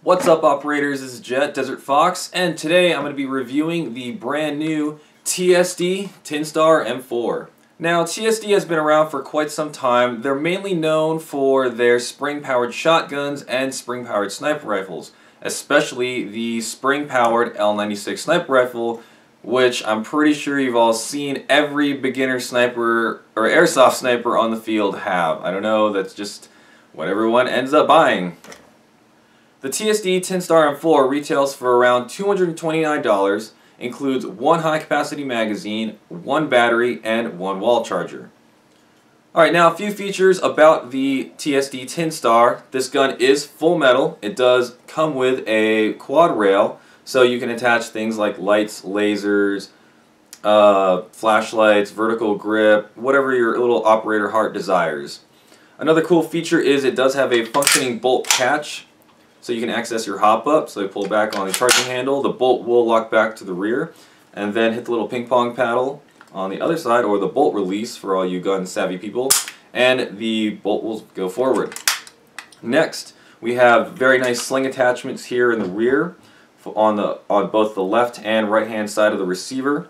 What's up, operators? This is Jet, DesertFox, and today I'm going to be reviewing the brand new TSD TinStar M4. Now, TSD has been around for quite some time. They're mainly known for their spring-powered shotguns and spring-powered sniper rifles, especially the spring-powered L96 sniper rifle, which I'm pretty sure you've all seen every beginner sniper or airsoft sniper on the field have. I don't know, that's just what everyone ends up buying. The TSD TinStar M4 retails for around $229, includes one high-capacity magazine, one battery, and one wall charger. Alright, now a few features about the TSD TinStar. This gun is full metal. It does come with a quad rail, so you can attach things like lights, lasers, flashlights, vertical grip, whatever your little operator heart desires. Another cool feature is it does have a functioning bolt catch, so you can access your hop-up. So you pull back on the charging handle, the bolt will lock back to the rear, and then hit the little ping-pong paddle on the other side, or the bolt release for all you gun-savvy people, and the bolt will go forward. Next, we have very nice sling attachments here in the rear, on both the left and right-hand side of the receiver,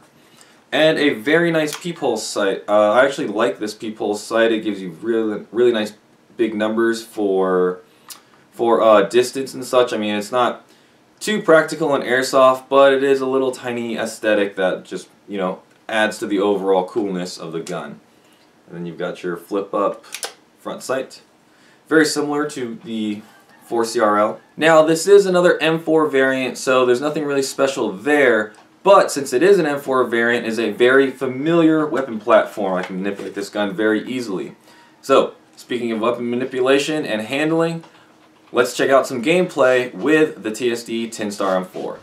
and a very nice peephole sight. I actually like this peephole sight. It gives you really nice big numbers for distance and such. I mean, it's not too practical in airsoft, but it is a little tiny aesthetic that just, you know, adds to the overall coolness of the gun. And then you've got your flip-up front sight, very similar to the 4CRL. Now, this is another M4 variant, so there's nothing really special there, but since it is an M4 variant, it is a very familiar weapon platform. I can manipulate this gun very easily. So, speaking of weapon manipulation and handling, let's check out some gameplay with the TSD TinStar M4.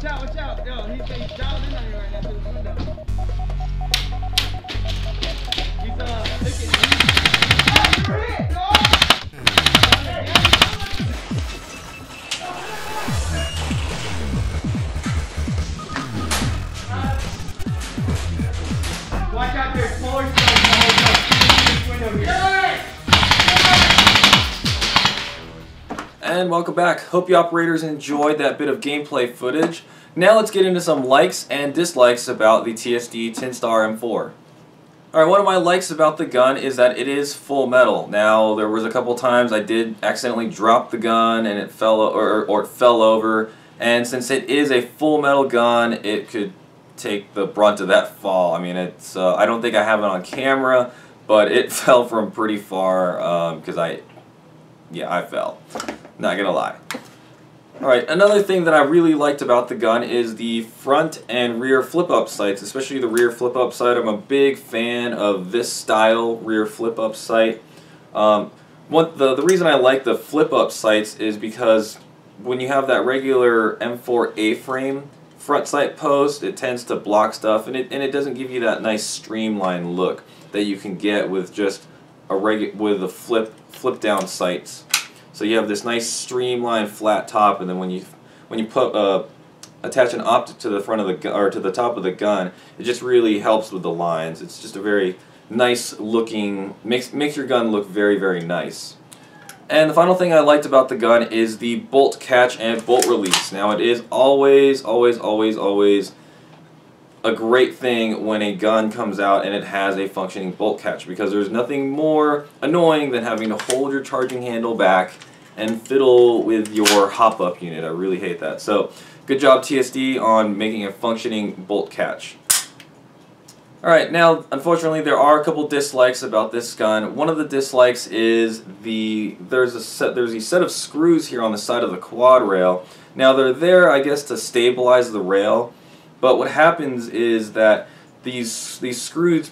Watch out! Yo, he's down in there right now to the window. Watch out, there's floor And welcome back. Hope you operators enjoyed that bit of gameplay footage. Now let's get into some likes and dislikes about the TSD TinStar M4. Alright, one of my likes about the gun is that it is full metal. Now, there was a couple times I did accidentally drop the gun and it fell or it fell over, and since it is a full metal gun, it could take the brunt of that fall. I mean, it's I don't think I have it on camera, but it fell from pretty far because I fell. Not gonna lie. Alright, another thing that I really liked about the gun is the front and rear flip-up sights, especially the rear flip-up sight. I'm a big fan of this style rear flip-up sight. The reason I like the flip-up sights is because when you have that regular M4 A-frame front sight post, it tends to block stuff, and it doesn't give you that nice streamlined look that you can get with just with the flip down sights. So you have this nice streamlined flat top, and then when you attach an optic to the front of the to the top of the gun, it just really helps with the lines. It's just a very nice looking, makes your gun look very, very nice. And the final thing I liked about the gun is the bolt catch and bolt release. Now, it is always a great thing when a gun comes out and it has a functioning bolt catch, because there's nothing more annoying than having to hold your charging handle back and fiddle with your hop-up unit. I really hate that. So, good job TSD on making a functioning bolt catch. Alright, now unfortunately there are a couple dislikes about this gun. One of the dislikes is there's a set of screws here on the side of the quad rail. Now, they're there, I guess, to stabilize the rail. But what happens is that these screws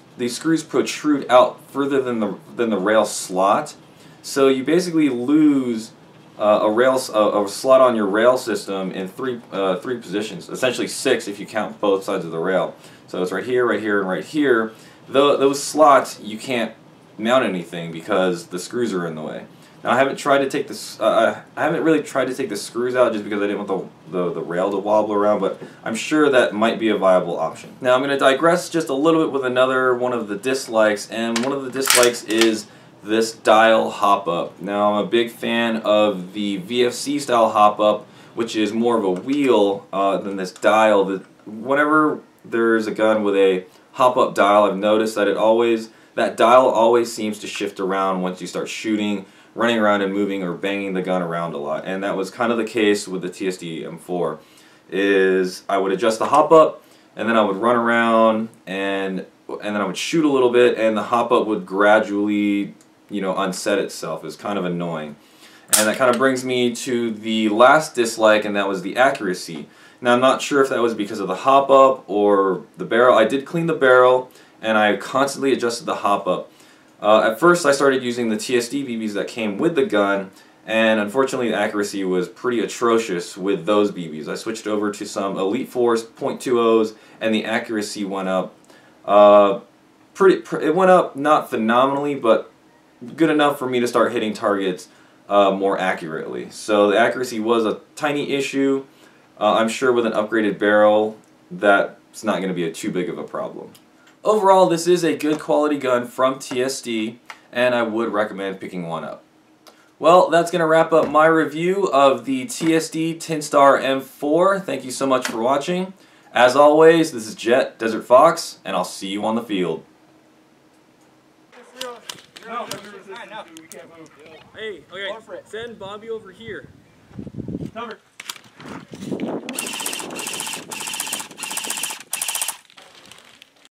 protrude out further than the rail slot, so you basically lose a slot on your rail system in three positions, essentially 6 if you count both sides of the rail. So it's right here, and right here. Those slots you can't mount anything because the screws are in the way. Now I haven't tried to take this. I haven't really tried to take the screws out just because I didn't want the rail to wobble around. But I'm sure that might be a viable option. Now I'm going to digress just a little bit with another one of the dislikes, and one of the dislikes is this dial hop up. Now I'm a big fan of the VFC style hop up, which is more of a wheel than this dial. Whenever there's a gun with a hop up dial, I've noticed that that dial always seems to shift around once you start shooting, running around and moving or banging the gun around a lot. And that was kind of the case with the TSD M4. I would adjust the hop up, and then I would run around, and then I would shoot a little bit, and the hop up would gradually, unset itself. It's kind of annoying. And that kind of brings me to the last dislike, and that was the accuracy. Now I'm not sure if that was because of the hop up or the barrel. I did clean the barrel, and I constantly adjusted the hop up. At first I started using the TSD BBs that came with the gun, and unfortunately the accuracy was pretty atrocious with those BBs. I switched over to some Elite Force .20s, and the accuracy went up. It went up not phenomenally, but good enough for me to start hitting targets more accurately. So the accuracy was a tiny issue. I'm sure with an upgraded barrel that's not going to be too big of a problem. Overall, this is a good quality gun from TSD, and I would recommend picking one up. Well, that's going to wrap up my review of the TSD TinStar M4. Thank you so much for watching. As always, this is Jet, Desert Fox, and I'll see you on the field. No. We can't move. Hey, okay, send Bobby over here. Cover.